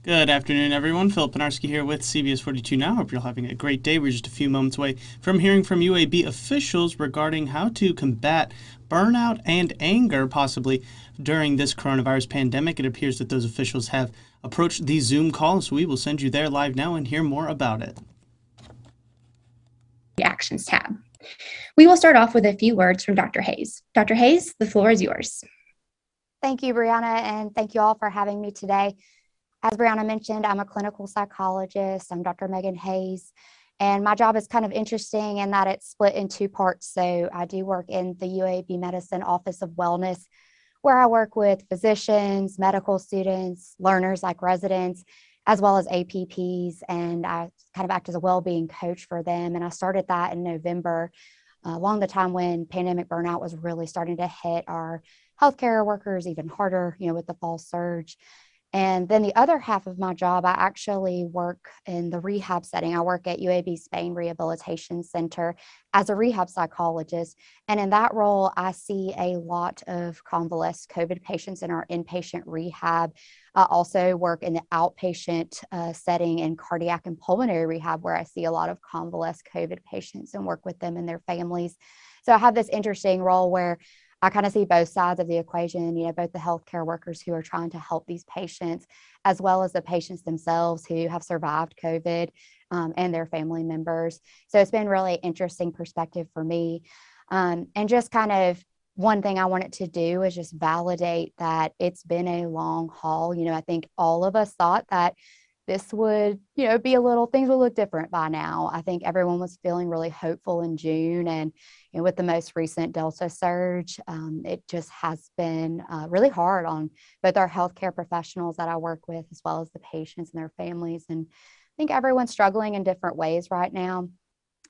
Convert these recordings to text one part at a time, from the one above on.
Good afternoon, everyone. Philip Penarski here with CBS 42 Now. Hope you're having a great day. We're just a few moments away from hearing from UAB officials regarding how to combat burnout and anger, possibly during this coronavirus pandemic. It appears that those officials have approached the Zoom call, so we will send you there live now and hear more about it. Actions tab. We will start off with a few words from Dr. Hayes. Dr. Hayes, the floor is yours. Thank you, Brianna, and thank you all for having me today. As Brianna mentioned, I'm a clinical psychologist. I'm Dr. Megan Hayes, and my job is kind of interesting in that it's split in two parts. So I do work in the UAB Medicine Office of Wellness, where I work with physicians, medical students, learners like residents, as well as APPs, and I kind of act as a well-being coach for them. And I started that in November, along the time when pandemic burnout was really starting to hit our healthcare workers even harder, with the fall surge. And then the other half of my job, I actually work in the rehab setting. I work at UAB Spain Rehabilitation Center as a rehab psychologist. And in that role, I see a lot of convalesced COVID patients in our inpatient rehab. I also work in the outpatient setting in cardiac and pulmonary rehab, where I see a lot of convalesced COVID patients and work with them and their families. So I have this interesting role where I kind of see both sides of the equation, both the healthcare workers who are trying to help these patients, as well as the patients themselves who have survived COVID and their family members. So it's been really interesting perspective for me. And just kind of one thing I wanted to do is just validate that it's been a long haul. I think all of us thought that this would, be things would look different by now. I think everyone was feeling really hopeful in June, and with the most recent Delta surge, it just has been really hard on both our healthcare professionals that I work with, as well as the patients and their families. And I think everyone's struggling in different ways right now.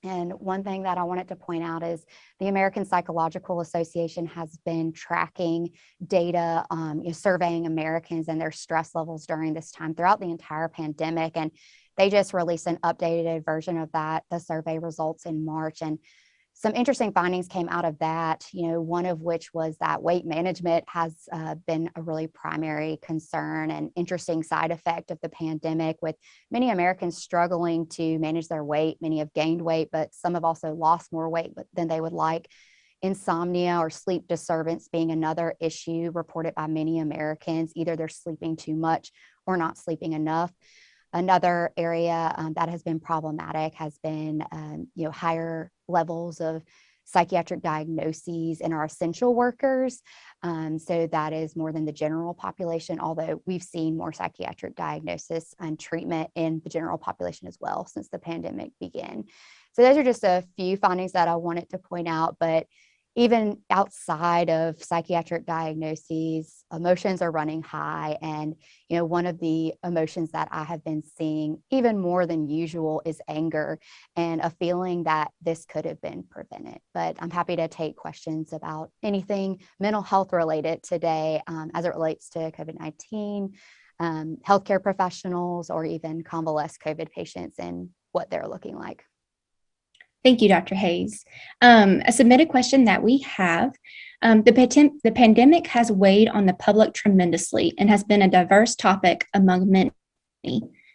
And one thing that I wanted to point out is the American Psychological Association has been tracking data, surveying Americans and their stress levels during this time throughout the entire pandemic. And they just released an updated version of that, the survey results in March. And some interesting findings came out of that, one of which was that weight management has been a really primary concern and interesting side effect of the pandemic, with many Americans struggling to manage their weight. Many have gained weight, but some have also lost more weight than they would like. Insomnia or sleep disturbance being another issue reported by many Americans. Either they're sleeping too much or not sleeping enough. Another area that has been problematic has been, higher levels of psychiatric diagnoses in our essential workers. So that is more than the general population, although we've seen more psychiatric diagnosis and treatment in the general population as well since the pandemic began. So those are just a few findings that I wanted to point out, but even outside of psychiatric diagnoses, emotions are running high. And, one of the emotions that I have been seeing even more than usual is anger, and a feeling that this could have been prevented. But I'm happy to take questions about anything mental health related today as it relates to COVID-19, healthcare professionals, or even convalesced COVID patients and what they're looking like. Thank you, Dr. Hayes. A submitted question that we have, the pandemic has weighed on the public tremendously and has been a diverse topic among many.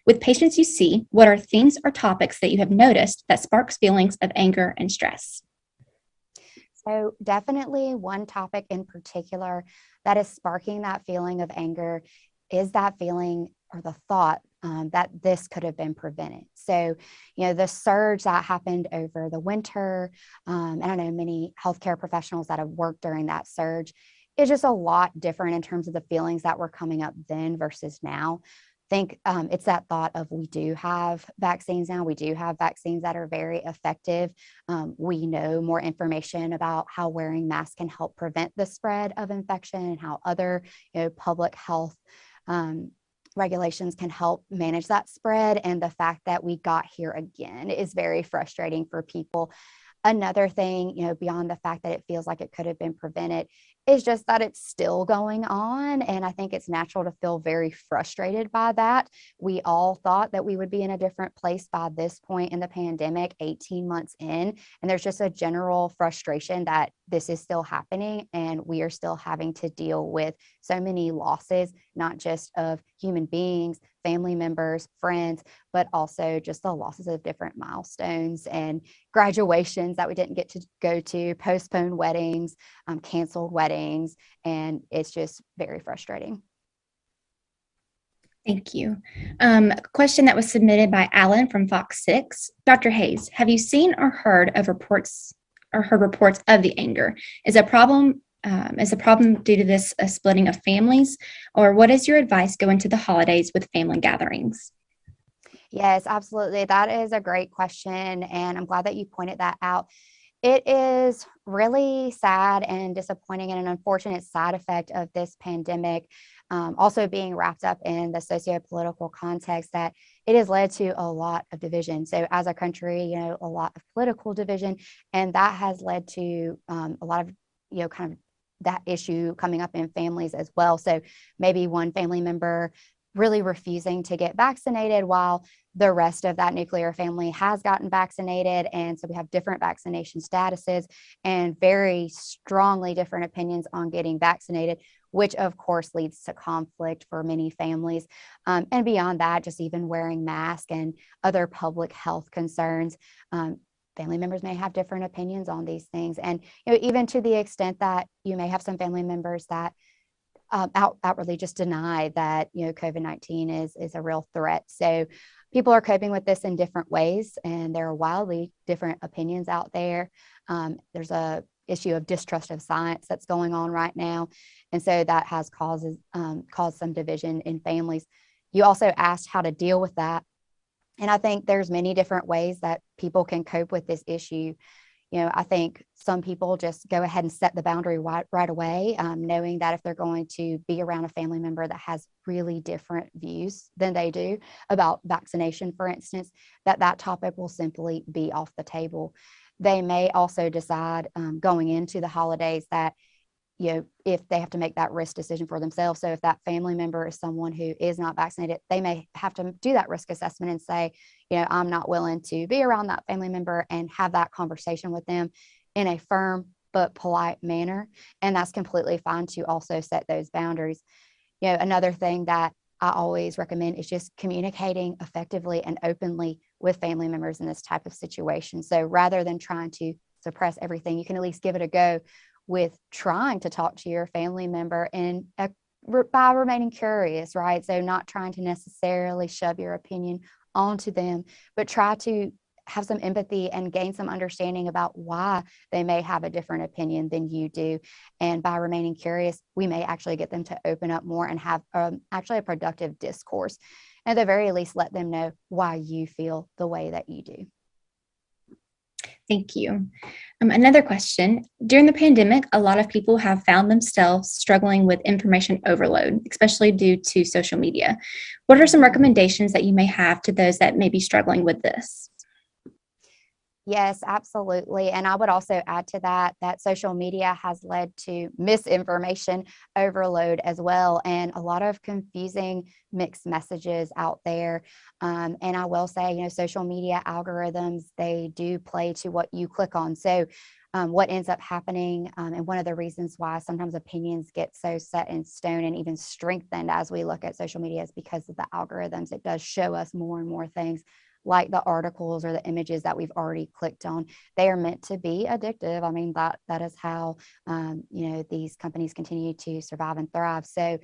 With patients you see, what are themes or topics that you have noticed that sparks feelings of anger and stress? So definitely one topic in particular that is sparking that feeling of anger is that feeling or the thought that this could have been prevented. So, the surge that happened over the winter, and I know many healthcare professionals that have worked during that surge, is just a lot different in terms of the feelings that were coming up then versus now. I think it's that thought of we do have vaccines now. We do have vaccines that are very effective. We know more information about how wearing masks can help prevent the spread of infection and how other, public health regulations can help manage that spread. And the fact that we got here again is very frustrating for people. Another thing, beyond the fact that it feels like it could have been prevented, is just that it's still going on. And I think it's natural to feel very frustrated by that. We all thought that we would be in a different place by this point in the pandemic, 18 months in. And there's just a general frustration that this is still happening, and we are still having to deal with so many losses, not just of human beings, family members, friends, but also just the losses of different milestones and graduations that we didn't get to go to, postponed weddings, canceled weddings, and it's just very frustrating. Thank you. A question that was submitted by Alan from Fox 6. Dr. Hayes, have you seen or heard reports of the anger? Is a problem due to this splitting of families, or what is your advice going to the holidays with family gatherings? Yes, absolutely. That is a great question, and I'm glad that you pointed that out. It is really sad and disappointing and an unfortunate side effect of this pandemic, also being wrapped up in the socio-political context, that it has led to a lot of division. So as a country, a lot of political division, and that has led to a lot of, kind of that issue coming up in families as well. So maybe one family member really refusing to get vaccinated while the rest of that nuclear family has gotten vaccinated. And so we have different vaccination statuses and very strongly different opinions on getting vaccinated, which of course leads to conflict for many families. And beyond that, just even wearing masks and other public health concerns. Family members may have different opinions on these things. And even to the extent that you may have some family members that outwardly just deny that COVID-19 is a real threat. So people are coping with this in different ways, and there are wildly different opinions out there. There's a issue of distrust of science that's going on right now, and so that has caused some division in families. You also asked how to deal with that, and I think there's many different ways that people can cope with this issue. I think some people just go ahead and set the boundary right away, knowing that if they're going to be around a family member that has really different views than they do about vaccination, for instance, that topic will simply be off the table. They may also decide going into the holidays that, if they have to make that risk decision for themselves. So if that family member is someone who is not vaccinated, they may have to do that risk assessment and say, I'm not willing to be around that family member, and have that conversation with them in a firm but polite manner. And that's completely fine to also set those boundaries. Another thing that I always recommend is just communicating effectively and openly with family members in this type of situation. So rather than trying to suppress everything, you can at least give it a go with trying to talk to your family member and by remaining curious, right? So not trying to necessarily shove your opinion onto them, but try to have some empathy and gain some understanding about why they may have a different opinion than you do. And by remaining curious, we may actually get them to open up more and have actually a productive discourse. At the very least, let them know why you feel the way that you do. Thank you. Another question. During the pandemic, a lot of people have found themselves struggling with information overload, especially due to social media. What are some recommendations that you may have to those that may be struggling with this? Yes, absolutely. And I would also add to that social media has led to misinformation overload as well, and a lot of confusing mixed messages out there. And I will say, social media algorithms, they do play to what you click on. So what ends up happening, and one of the reasons why sometimes opinions get so set in stone and even strengthened as we look at social media, is because of the algorithms. It does show us more and more things, like the articles or the images that we've already clicked on. They are meant to be addictive. I mean, that is how, these companies continue to survive and thrive. So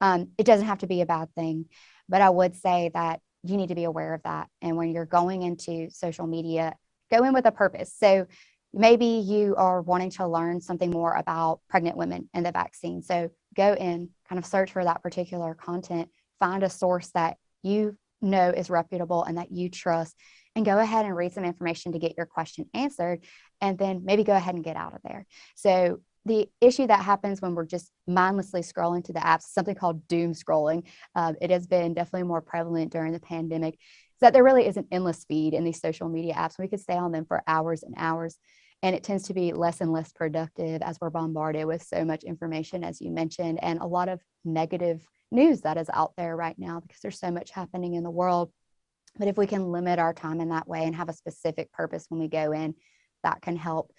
it doesn't have to be a bad thing, but I would say that you need to be aware of that. And when you're going into social media, go in with a purpose. So maybe you are wanting to learn something more about pregnant women and the vaccine. So go in, kind of search for that particular content, find a source that you know is reputable and that you trust, and go ahead and read some information to get your question answered, and then maybe go ahead and get out of there. So the issue that happens when we're just mindlessly scrolling to the apps, something called doom scrolling, it has been definitely more prevalent during the pandemic, is that there really is an endless feed in these social media apps. We could stay on them for hours and hours, and it tends to be less and less productive as we're bombarded with so much information, as you mentioned, and a lot of negative news that is out there right now because there's so much happening in the world. But if we can limit our time in that way and have a specific purpose when we go in, that can help.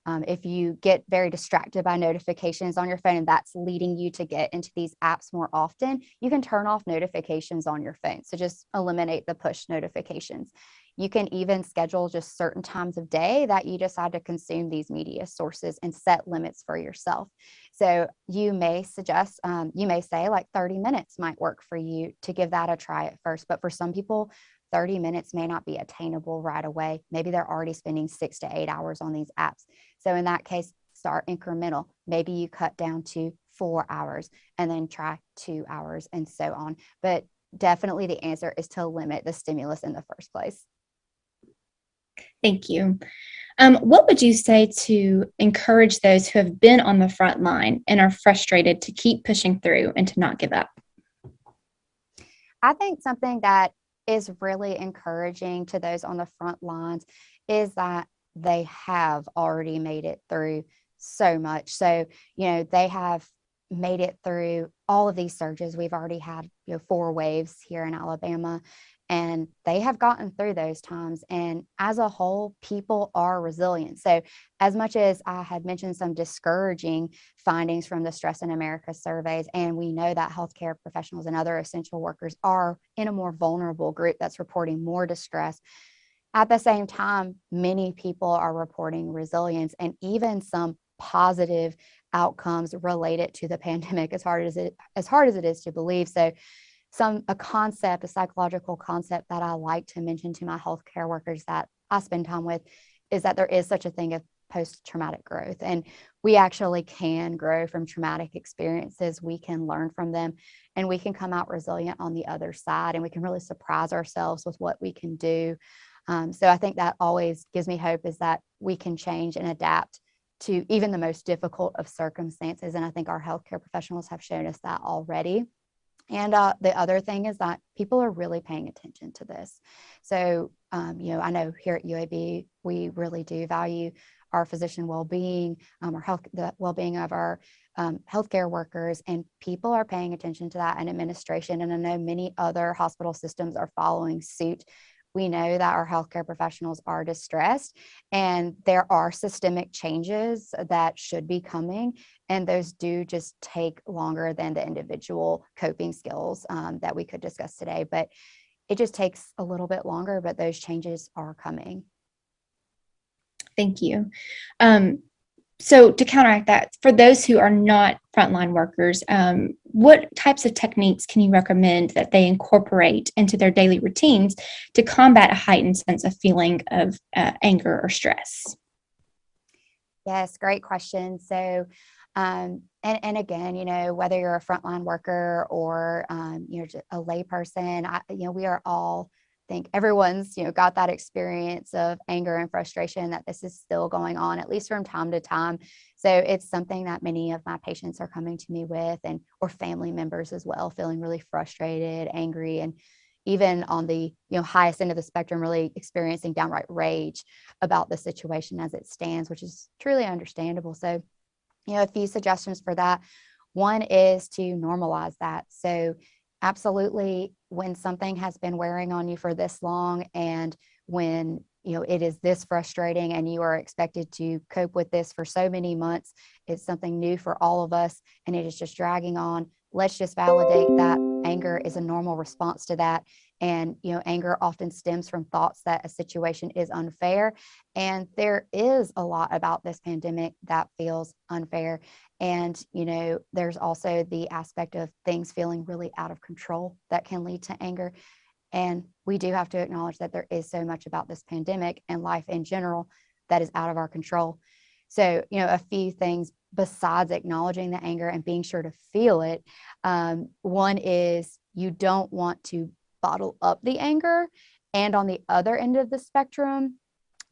If you get very distracted by notifications on your phone and that's leading you to get into these apps more often, you can turn off notifications on your phone. So just eliminate the push notifications. You can even schedule just certain times of day that you decide to consume these media sources and set limits for yourself. So you may suggest, you may say like 30 minutes might work for you to give that a try at first. But for some people, 30 minutes may not be attainable right away. Maybe they're already spending 6 to 8 hours on these apps. So in that case, start incremental. Maybe you cut down to 4 hours and then try 2 hours and so on. But definitely the answer is to limit the stimulus in the first place. Thank you. What would you say to encourage those who have been on the front line and are frustrated to keep pushing through and to not give up? I think something that is really encouraging to those on the front lines is that they have already made it through so much. So, they have made it through all of these surges. We've already had 4 waves here in Alabama, and they have gotten through those times. And as a whole, people are resilient. So as much as I had mentioned some discouraging findings from the Stress in America surveys, and we know that healthcare professionals and other essential workers are in a more vulnerable group that's reporting more distress, at the same time, many people are reporting resilience and even some positive outcomes related to the pandemic, as hard as it is to believe. So a psychological concept that I like to mention to my healthcare workers that I spend time with is that there is such a thing as post-traumatic growth. And we actually can grow from traumatic experiences. We can learn from them and we can come out resilient on the other side, and we can really surprise ourselves with what we can do. So I think that always gives me hope, is that we can change and adapt to even the most difficult of circumstances. And I think our healthcare professionals have shown us that already. And the other thing is that people are really paying attention to this. So, I know here at UAB, we really do value our physician well-being, the well-being of our healthcare workers, and people are paying attention to that in administration. And I know many other hospital systems are following suit. We know that our healthcare professionals are distressed, and there are systemic changes that should be coming, and those do just take longer than the individual coping skills that we could discuss today. But it just takes a little bit longer, but those changes are coming. Thank you. So to counteract that, for those who are not frontline workers, what types of techniques can you recommend that they incorporate into their daily routines to combat a heightened sense of feeling of anger or stress? Yes, great question. So, and again, whether you're a frontline worker or you're just a layperson, we are all, I think everyone's got that experience of anger and frustration, that this is still going on, at least from time to time. So it's something that many of my patients are coming to me with, or family members as well, feeling really frustrated, angry, and even on the highest end of the spectrum, really experiencing downright rage about the situation as it stands, which is truly understandable. So a few suggestions for that. One is to normalize that. So absolutely, when something has been wearing on you for this long, and when it is this frustrating and you are expected to cope with this for so many months, it's something new for all of us and it is just dragging on. Let's just validate that anger is a normal response to that. And anger often stems from thoughts that a situation is unfair, and there is a lot about this pandemic that feels unfair. And there's also the aspect of things feeling really out of control that can lead to anger. And we do have to acknowledge that there is so much about this pandemic and life in general that is out of our control. So, a few things besides acknowledging the anger and being sure to feel it. One is, you don't want to bottle up the anger. And on the other end of the spectrum,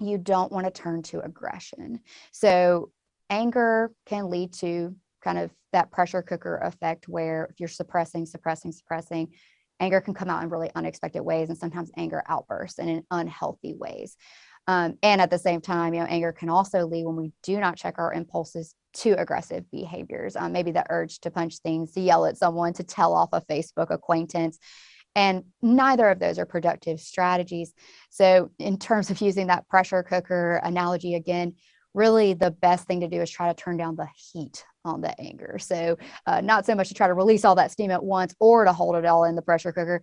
you don't want to turn to aggression. So anger can lead to kind of that pressure cooker effect, where if you're suppressing, anger can come out in really unexpected ways, and sometimes anger outbursts and in unhealthy ways. And at the same time, anger can also lead, when we do not check our impulses, to aggressive behaviors. Maybe the urge to punch things, to yell at someone, to tell off a Facebook acquaintance. And neither of those are productive strategies. So in terms of using that pressure cooker analogy again, really the best thing to do is try to turn down the heat on the anger. So not so much to try to release all that steam at once or to hold it all in the pressure cooker.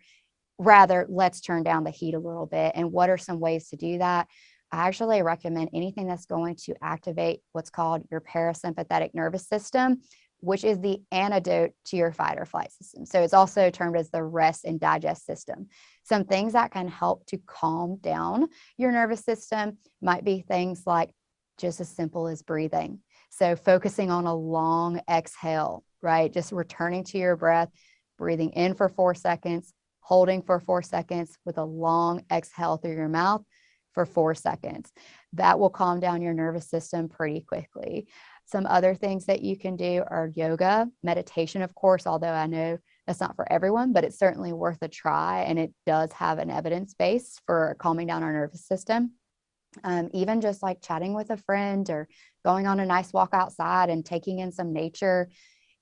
Rather, let's turn down the heat a little bit. And what are some ways to do that? I actually recommend anything that's going to activate what's called your parasympathetic nervous system, which is the antidote to your fight or flight system. So it's also termed as the rest and digest system. Some things that can help to calm down your nervous system might be things like just as simple as breathing. So focusing on a long exhale, right? Just returning to your breath, breathing in for 4 seconds, holding for 4 seconds with a long exhale through your mouth for 4 seconds. That will calm down your nervous system pretty quickly. Some other things that you can do are yoga, meditation, of course, although I know that's not for everyone, but it's certainly worth a try. And it does have an evidence base for calming down our nervous system. Even just like chatting with a friend or going on a nice walk outside and taking in some nature,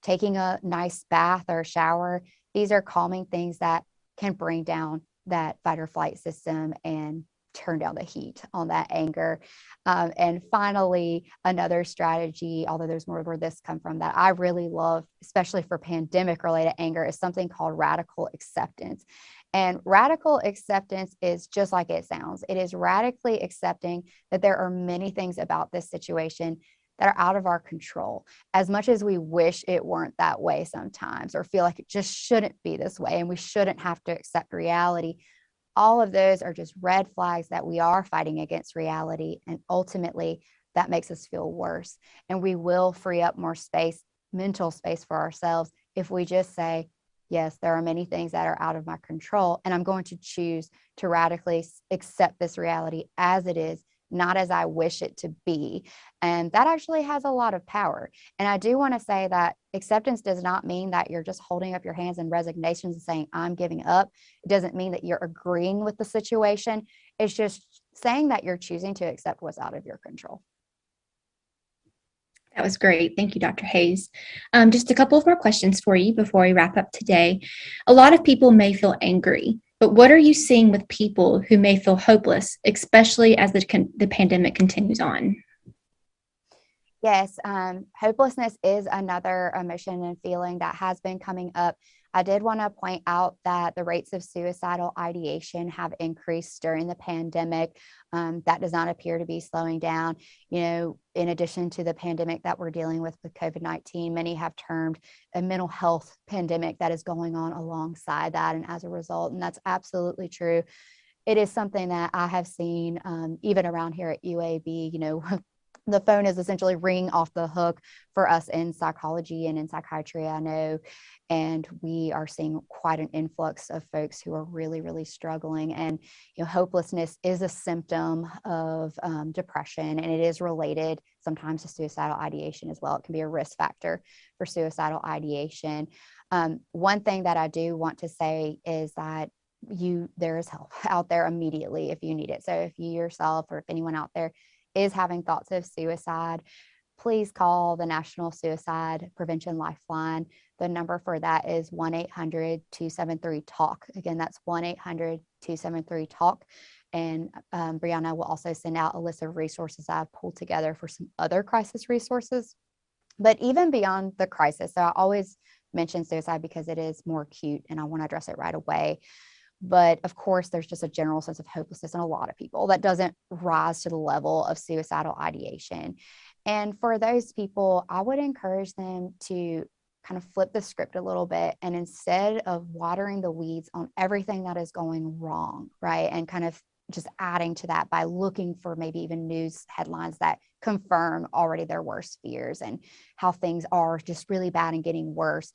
taking a nice bath or shower. These are calming things that can bring down that fight or flight system and turn down the heat on that anger. And finally, another strategy, although there's more where this come from that I really love, especially for pandemic related anger, is something called radical acceptance. And radical acceptance is just like it sounds. It is radically accepting that there are many things about this situation that are out of our control. As much as we wish it weren't that way sometimes, or feel like it just shouldn't be this way and we shouldn't have to accept reality, all of those are just red flags that we are fighting against reality. And ultimately, that makes us feel worse. And we will free up more space, mental space for ourselves, if we just say, yes, there are many things that are out of my control, and I'm going to choose to radically accept this reality as it is, not as I wish it to be. And that actually has a lot of power. And I do want to say that acceptance does not mean that you're just holding up your hands in resignation and saying, I'm giving up. It doesn't mean that you're agreeing with the situation. It's just saying that you're choosing to accept what's out of your control. That was great. Thank you, Dr. Hayes. Just a couple of more questions for you before we wrap up today. A lot of people may feel angry, but what are you seeing with people who may feel hopeless, especially as the pandemic continues on? Yes, hopelessness is another emotion and feeling that has been coming up. I did want to point out that the rates of suicidal ideation have increased during the pandemic. That does not appear to be slowing down. You know, in addition to the pandemic that we're dealing with COVID-19, many have termed a mental health pandemic that is going on alongside that. And as a result, and that's absolutely true, it is something that I have seen even around here at UAB, you know, the phone is essentially ringing off the hook for us in psychology and in psychiatry, I know. And we are seeing quite an influx of folks who are really, really struggling. And, you know, hopelessness is a symptom of depression, and it is related sometimes to suicidal ideation as well. It can be a risk factor for suicidal ideation. One thing that I do want to say is that there is help out there immediately if you need it. So if you yourself or if anyone out there is having thoughts of suicide, please call the National Suicide Prevention Lifeline. The number for that is 1-800-273-TALK. Again, that's 1-800-273-TALK. And Brianna will also send out a list of resources I've pulled together for some other crisis resources. But even beyond the crisis, so I always mention suicide because it is more acute and I want to address it right away. But of course, there's just a general sense of hopelessness in a lot of people that doesn't rise to the level of suicidal ideation. And for those people, I would encourage them to kind of flip the script a little bit. And instead of watering the weeds on everything that is going wrong, right, and kind of just adding to that by looking for maybe even news headlines that confirm already their worst fears and how things are just really bad and getting worse,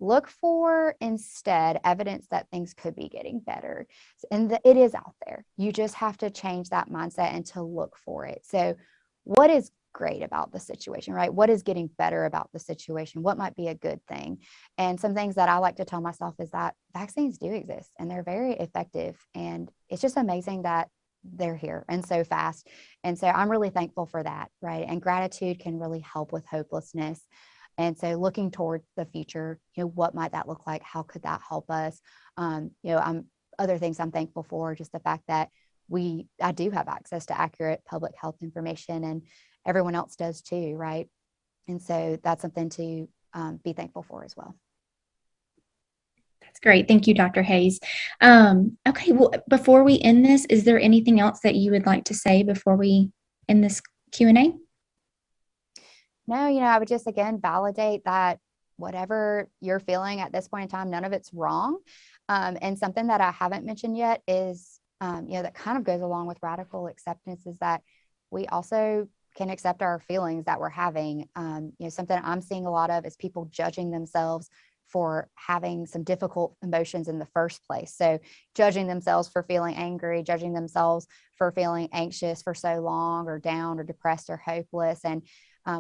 look for instead evidence that things could be getting better. And it is out there. You just have to change that mindset and to look for it. So what is great about the situation, right? What is getting better about the situation? What might be a good thing? And some things that I like to tell myself is that vaccines do exist and they're very effective. And it's just amazing that they're here and so fast. And so I'm really thankful for that, right? And gratitude can really help with hopelessness. And so looking toward the future, you know, what might that look like? How could that help us? Other things I'm thankful for, just the fact that I do have access to accurate public health information. And everyone else does too, right? And so that's something to be thankful for as well. That's great. Thank you, Dr. Hayes. Okay, well, before we end this, is there anything else that you would like to say before we end this Q&A? No, I would just, again, validate that whatever you're feeling at this point in time, none of it's wrong. And something that I haven't mentioned yet is, that kind of goes along with radical acceptance, is that we also can accept our feelings that we're having. Something I'm seeing a lot of is people judging themselves for having some difficult emotions in the first place. So judging themselves for feeling angry, judging themselves for feeling anxious for so long, or down or depressed or hopeless. And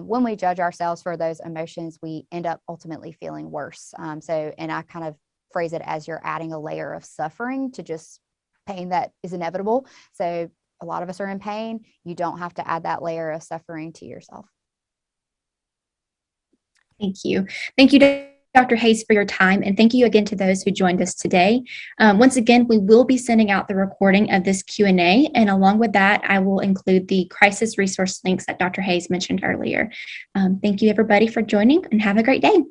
when we judge ourselves for those emotions, we end up ultimately feeling worse. And I kind of phrase it as you're adding a layer of suffering to just pain that is inevitable. So a lot of us are in pain. You don't have to add that layer of suffering to yourself. Thank you. Thank you, Dr. Hayes, for your time. And thank you again to those who joined us today. Once again, we will be sending out the recording of this Q&A. And along with that, I will include the crisis resource links that Dr. Hayes mentioned earlier. Thank you, everybody, for joining, and have a great day.